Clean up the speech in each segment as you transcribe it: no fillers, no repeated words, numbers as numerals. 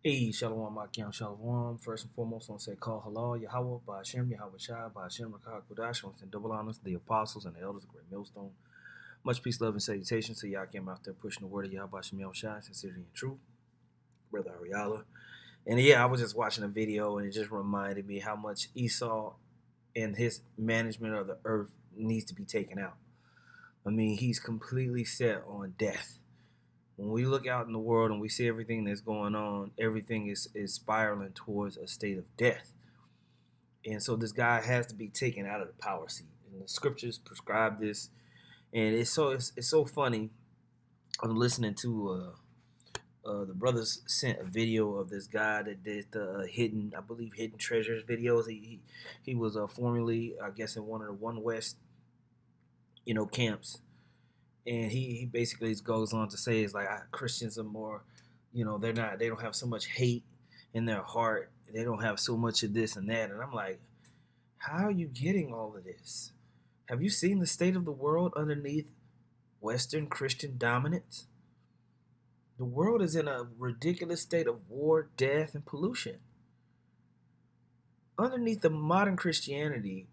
Hey, Shalom, Akim, Shalom. First and foremost, I want to say call halal, Yahweh, Ba'ashem, Yahweh Shai, Ba'ashem, Rakah, Kudash. I want to send double honors to the apostles and the elders of Great Millstone. Much peace, love, and salutations to Yakim out there pushing the word of Yahweh Shem Yahweh Shai, sincerity and truth. Brother Ariala. And yeah, I was just watching a video and it just reminded me how much Esau and his management of the earth needs to be taken out. I mean, he's completely set on death. When we look out in the world and we see everything that's going on, everything is spiraling towards a state of death. And so this guy has to be taken out of the power seat. And the scriptures prescribe this. And it's so funny. I'm listening to the brothers sent a video of this guy that did the hidden treasures videos. He was formerly, I guess, in one of the One West, camps, and he basically goes on to say is like Christians are more, they don't have so much hate in their heart. They don't have so much of this and that. And I'm like, how are you getting all of this? Have you seen the state of the world underneath Western Christian dominance? The world is in a ridiculous state of war, death, and pollution. Underneath the modern Christianity,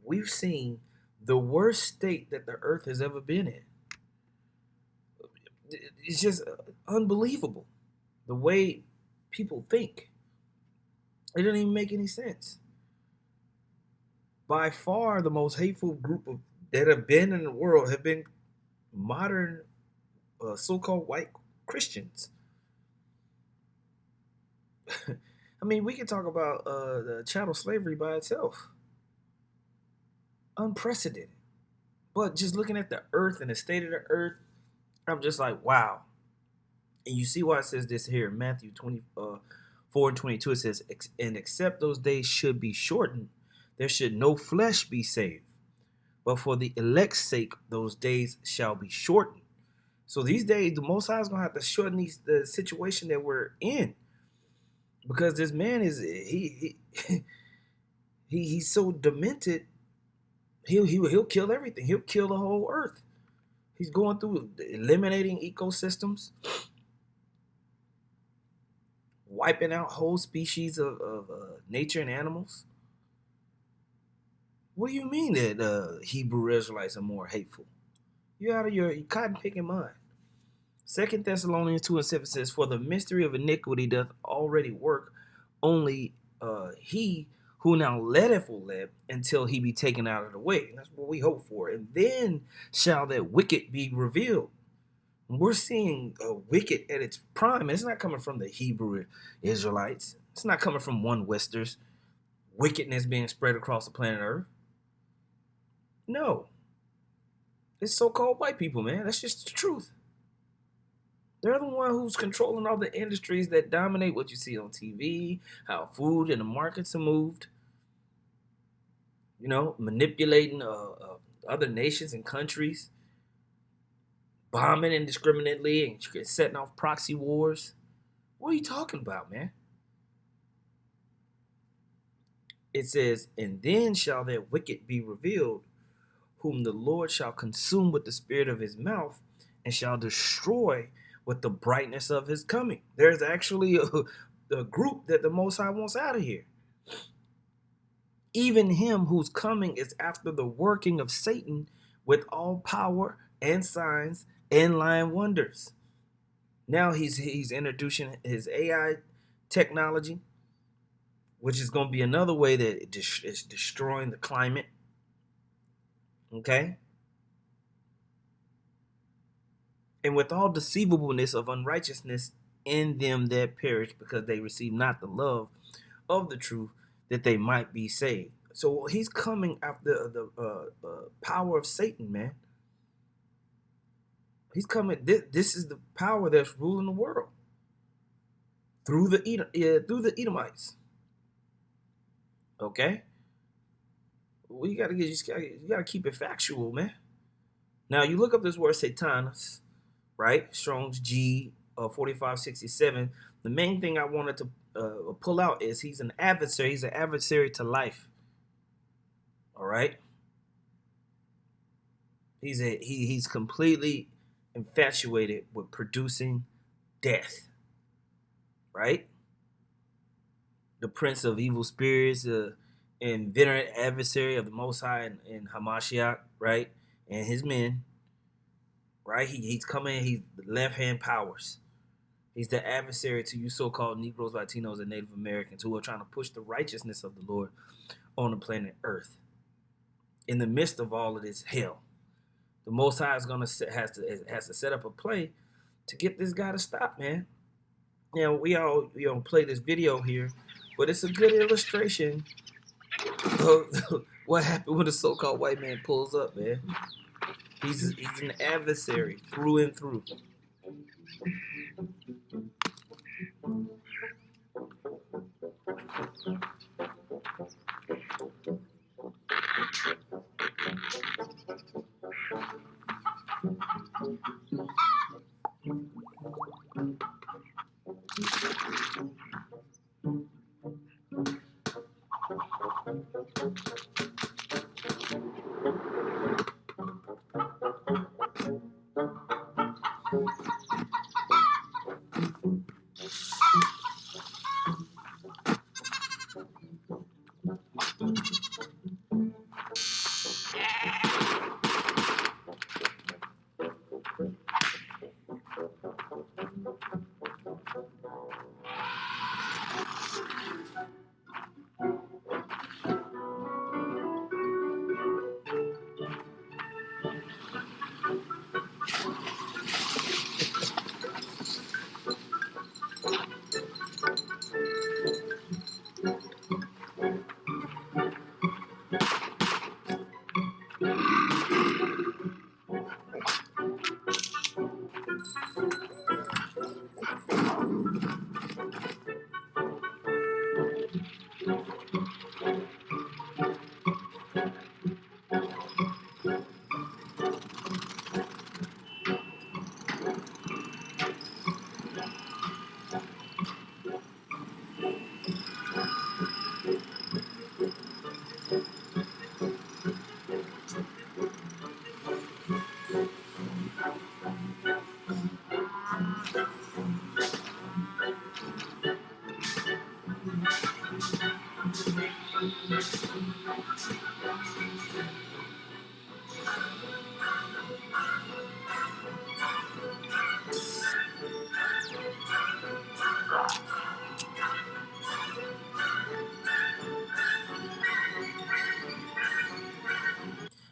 we've seen the worst state that the earth has ever been in. It's just unbelievable the way people think. It doesn't even make any sense. By far, the most hateful group that have been in the world have been modern, so-called white Christians. I mean, we can talk about the chattel slavery by itself. Unprecedented. But just looking at the earth and the state of the earth, I'm just like, wow. And you see why it says this here in Matthew 24 and 22. It says, and except those days should be shortened, there should no flesh be saved. But for the elect's sake, those days shall be shortened. So these days, the Most High is going to have to shorten the situation that we're in. Because this man he's so demented, he'll kill everything. He'll kill the whole earth. He's going through eliminating ecosystems, wiping out whole species of nature and animals. What do you mean that Hebrew Israelites are more hateful? You're out of your cotton picking mind. 2 Thessalonians 2 and 7 says, for the mystery of iniquity doth already work, only he who now letteth will let until he be taken out of the way. And that's what we hope for. And then shall that wicked be revealed. We're seeing a wicked at its prime. It's not coming from the Hebrew Israelites. It's not coming from one Westers. Wickedness being spread across the planet Earth. No. It's so-called white people, man. That's just the truth. They're the one who's controlling all the industries that dominate what you see on TV, how food and the markets are moved. Manipulating other nations and countries, bombing indiscriminately and setting off proxy wars. What are you talking about, man? It says, and then shall that wicked be revealed, whom the Lord shall consume with the spirit of his mouth, and shall destroy with the brightness of his coming. There's actually a group that the Most High wants out of here. Even him whose coming is after the working of Satan with all power and signs and lying wonders. Now he's introducing his AI technology, which is going to be another way that it's destroying the climate. Okay? And with all deceivableness of unrighteousness in them that perish, because they receive not the love of the truth, that they might be saved. So he's coming after the power of Satan, man. He's coming. This is the power that's ruling the world through the Edomites. Okay, well, you gotta keep it factual, man. Now you look up this word Satanus, right? Strong's G 4567. The main thing I wanted to pull out is he's an adversary. He's an adversary to life. All right. He's completely infatuated with producing death. Right? the prince of evil spirits, and veteran adversary of the Most High and Hamashiach, right? And his men, right? He's coming, he's left hand powers. He's the adversary to you so called Negroes, Latinos, and Native Americans who are trying to push the righteousness of the Lord on the planet Earth. In the midst of all of this hell, the Most High is has to set up a play to get this guy to stop, man. Now we all play this video here, but it's a good illustration of what happened when a so-called white man pulls up, man. He's an adversary through and through.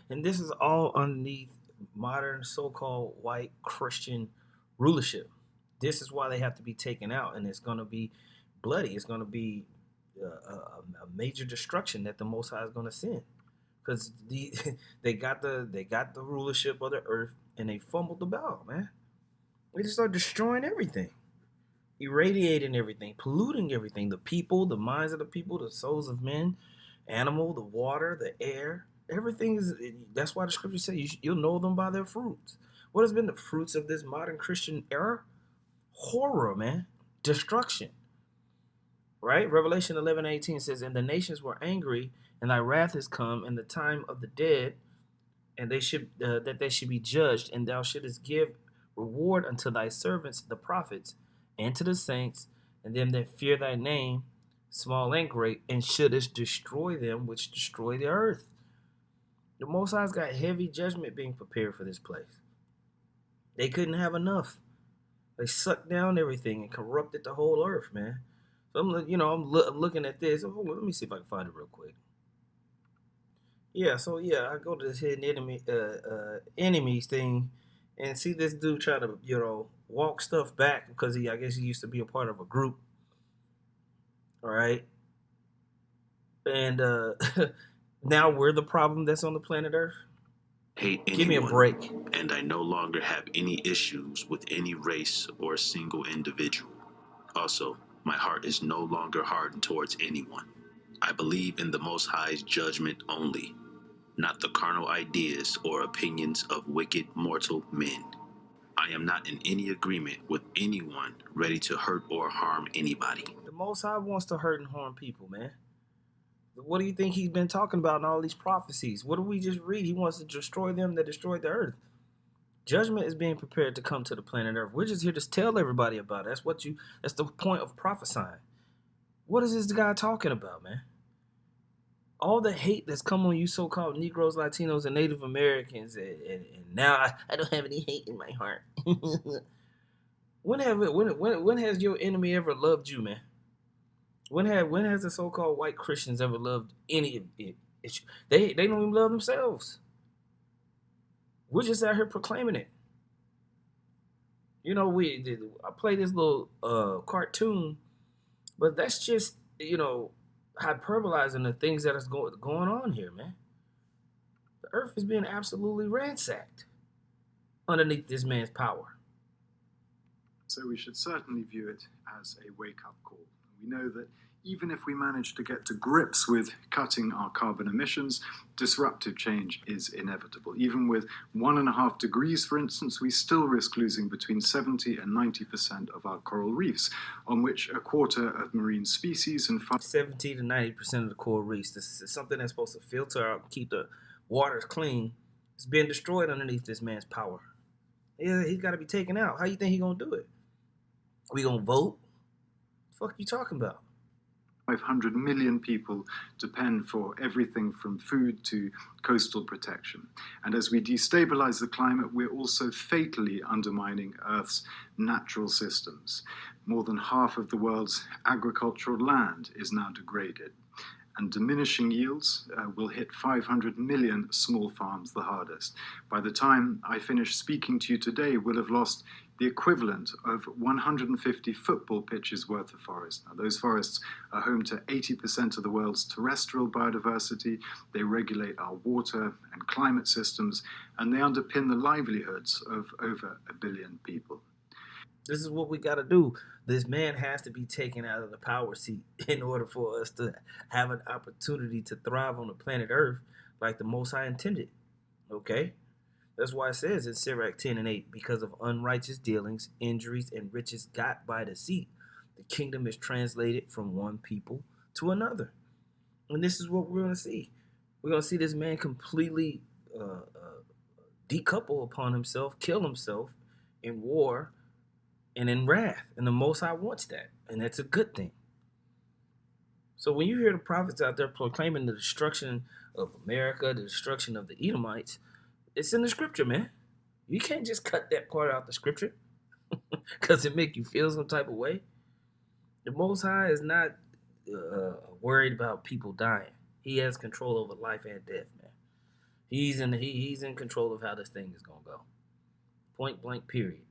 And this is all underneath modern so-called white Christian rulership. This is why they have to be taken out, and it's going to be bloody. It's going to be a major destruction that the Most High is going to send, because they got the rulership of the earth, and they fumbled the ball, man. They just start destroying everything, irradiating everything, polluting everything, the people, the minds of the people, the souls of men, animal, the water, the air. Everything is. That's why the scriptures say you'll know them by their fruits. What has been the fruits of this modern Christian era? Horror, man. Destruction. Right? Revelation 11:18 says, "And the nations were angry, and thy wrath is come, and the time of the dead, and they should that they should be judged, and thou shouldest give reward unto thy servants the prophets, and to the saints, and them that fear thy name, small and great, and shouldest destroy them which destroy the earth." The Most High's got heavy judgment being prepared for this place. They couldn't have enough. They sucked down everything and corrupted the whole earth, man. So I'm looking at this. Oh, let me see if I can find it real quick. Yeah, so yeah, I go to this hidden enemies thing, and see this dude try to walk stuff back because I guess he used to be a part of a group. All right, and now we're the problem that's on the planet Earth. Hate anyone, give me a break. And I no longer have any issues with any race or a single individual. Also, my heart is no longer hardened towards anyone. I believe in the Most High's judgment only, not the carnal ideas or opinions of wicked mortal men. I am not in any agreement with anyone ready to hurt or harm anybody. The Most High wants to hurt and harm people, man. What do you think he's been talking about in all these prophecies? What do we just read? He wants to destroy them that destroyed the earth. Judgment is being prepared to come to the planet Earth. We're just here to tell everybody about it. That's the point of prophesying. What is this guy talking about, man? All the hate that's come on you so-called Negroes, Latinos, and Native Americans, and now I don't have any hate in my heart. when has your enemy ever loved you, man? When has the so-called white Christians ever loved any of it? They don't even love themselves. We're just out here proclaiming it. I play this little cartoon, but that's just hyperbolizing the things that is going on here, man. The earth is being absolutely ransacked underneath this man's power. So we should certainly view it as a wake-up call. We know that even if we manage to get to grips with cutting our carbon emissions, disruptive change is inevitable. Even with 1.5 degrees, for instance, we still risk losing between 70 and 90% of our coral reefs, on which a quarter of marine species and 70 to 90% of the coral reefs. This is something that's supposed to filter out, keep the waters clean. It's being destroyed underneath this man's power. Yeah, he's got to be taken out. How you think he's gonna do it? We gonna vote? The fuck you talking about? 500 million people depend for everything from food to coastal protection. And as we destabilize the climate, we're also fatally undermining Earth's natural systems. More than half of the world's agricultural land is now degraded. And diminishing yields will hit 500 million small farms the hardest. By the time I finish speaking to you today, we'll have lost the equivalent of 150 football pitches worth of forest. Now, those forests are home to 80% of the world's terrestrial biodiversity. They regulate our water and climate systems, and they underpin the livelihoods of over 1 billion people. This is what we got to do. This man has to be taken out of the power seat in order for us to have an opportunity to thrive on the planet Earth like the Most High intended. Okay? That's why it says in Sirach 10 and 8, because of unrighteous dealings, injuries, and riches got by deceit, the kingdom is translated from one people to another. And this is what we're going to see. We're going to see this man completely decouple upon himself, kill himself in war and in wrath. And the Most High wants that. And that's a good thing. So when you hear the prophets out there proclaiming the destruction of America, the destruction of the Edomites, it's in the scripture, man. You can't just cut that part out the scripture because it make you feel some type of way. The Most High is not worried about people dying. He has control over life and death, man. He's in control of how this thing is gonna go. Point blank, period.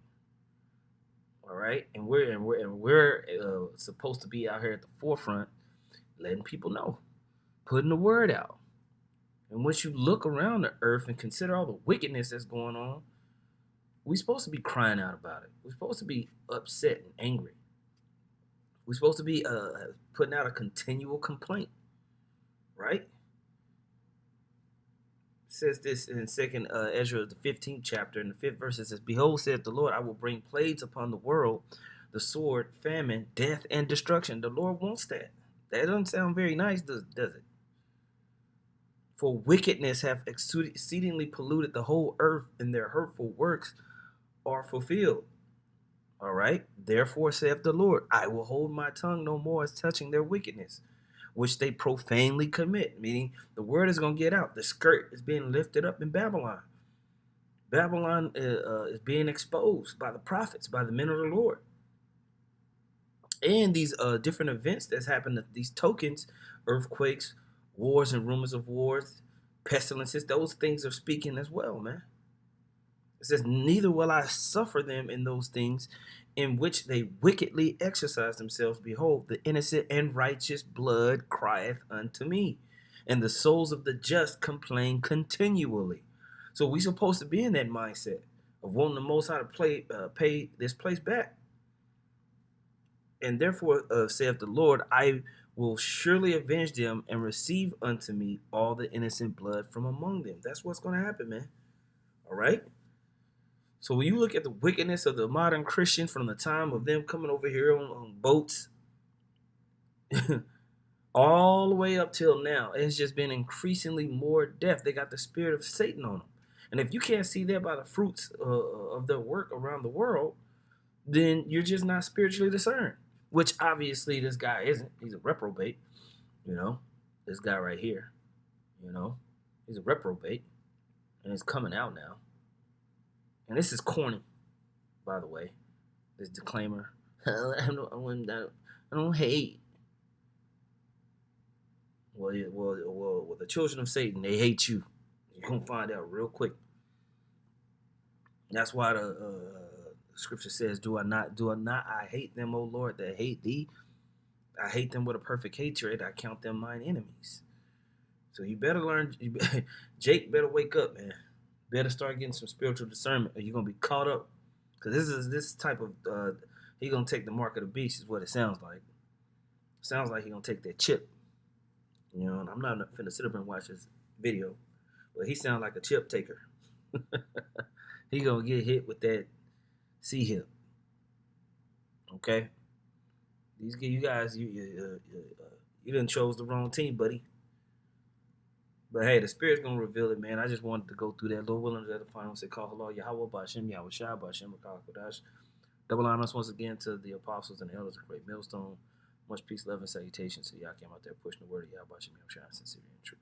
All right, and we're supposed to be out here at the forefront, letting people know, putting the word out. And once you look around the earth and consider all the wickedness that's going on, we're supposed to be crying out about it. We're supposed to be upset and angry. We're supposed to be putting out a continual complaint, right? It says this in 2nd Ezra, the 15th chapter, in the 5th verse, it says, "Behold, saith the Lord, I will bring plagues upon the world, the sword, famine, death, and destruction." The Lord wants that. That doesn't sound very nice, does it? For wickedness have exceedingly polluted the whole earth, and their hurtful works are fulfilled. All right? Therefore saith the Lord, I will hold my tongue no more as touching their wickedness, which they profanely commit. Meaning the word is going to get out. The skirt is being lifted up in Babylon. Babylon is being exposed by the prophets, by the men of the Lord. And these different events that's happened, these tokens, earthquakes, wars and rumors of wars, pestilences, those things are speaking as well, man. It says, neither will I suffer them in those things in which they wickedly exercise themselves. Behold, the innocent and righteous blood crieth unto me, and the souls of the just complain continually. So we supposed to be in that mindset of wanting the Most High to pay this place back. And therefore, saith the Lord, I will surely avenge them and receive unto me all the innocent blood from among them. That's what's going to happen, man. All right? So when you look at the wickedness of the modern Christian from the time of them coming over here on boats, all the way up till now, it's just been increasingly more death. They got the spirit of Satan on them. And if you can't see that by the fruits of their work around the world, then you're just not spiritually discerned. which obviously this guy isn't. He's a reprobate, you know. This guy right here, you know, he's a reprobate, and it's coming out now. And this is corny, by the way. This disclaimer. I don't hate. Well, the children of Satan, they hate you. You're gonna find out real quick. That's why the scripture says, "Do I not? I hate them, O Lord, that hate thee. I hate them with a perfect hatred. I count them mine enemies." So you better learn. Jake better wake up, man. Better start getting some spiritual discernment, or you're gonna be caught up. Because this type of he gonna take the mark of the beast is what it sounds like. Sounds like he gonna take that chip. You know, and I'm not finna sit up and watch this video, but he sounds like a chip taker. He gonna get hit with that C hip. Okay, you guys, you done chose the wrong team, buddy. But hey, the Spirit's gonna reveal it, man. I just wanted to go through that. Lord willing, at the final say, call Allah, Yahweh, Ba'ashem, Yahweh Shai, Ba'ashem, Kodash. Double honors once again to the apostles and the elders of Great Millstone. Much peace, love, and salutations to y'all came out there pushing the word of Yahweh, Ba'ashem, Yahweh Shai, sincerely and true.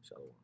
Shalom.